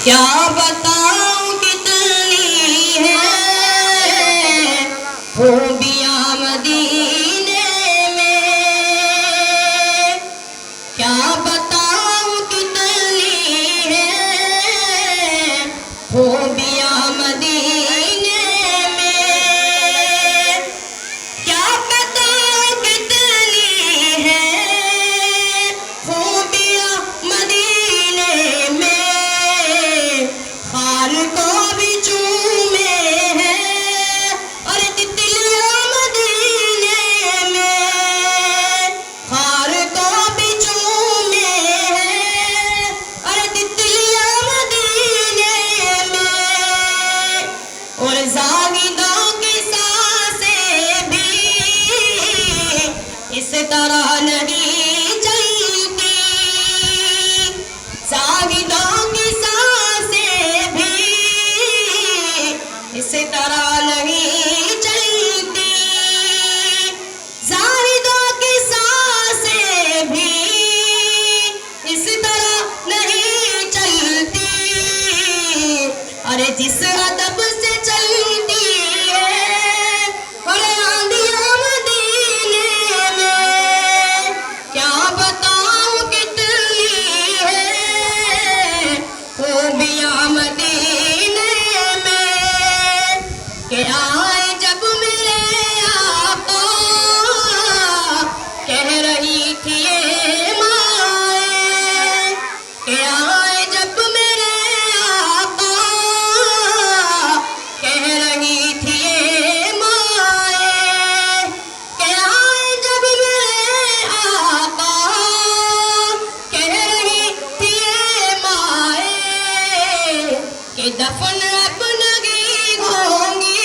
क्या बताऊं कितनी है खूबियां मदीने में, क्या बताऊं कितनी है खूबियां मदीने में, क्या बताऊं कितनी है खूबियां मदीने में। खाल को भी चूमे हैं और तितलियां मदीने में, खाल को भी चूमे हैं और तितलियां मदीने में। और जागिदों की सांसें भी इस तरह नहीं चलती, जागिदों की सांसें भी इस तरह नहीं चलती, जाहिदों की सांसें भी इस तरह नहीं चलती। अरे जिस अदब से चलती है अरे आंधियां मदीने में, क्या बताऊं कितनी है खूबियां मदीने में। के आए जब मेरे आका, कह रही थी ये माए, के आए जब मेरे आका, कह रही थी ये माए, के आए जब मेरे आका, कह रही थी ये माए, कि दफन अब नहीं होंगी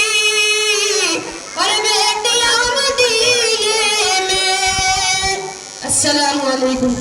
और बेटियां मदीने में। अस्सलामु अलैकुम।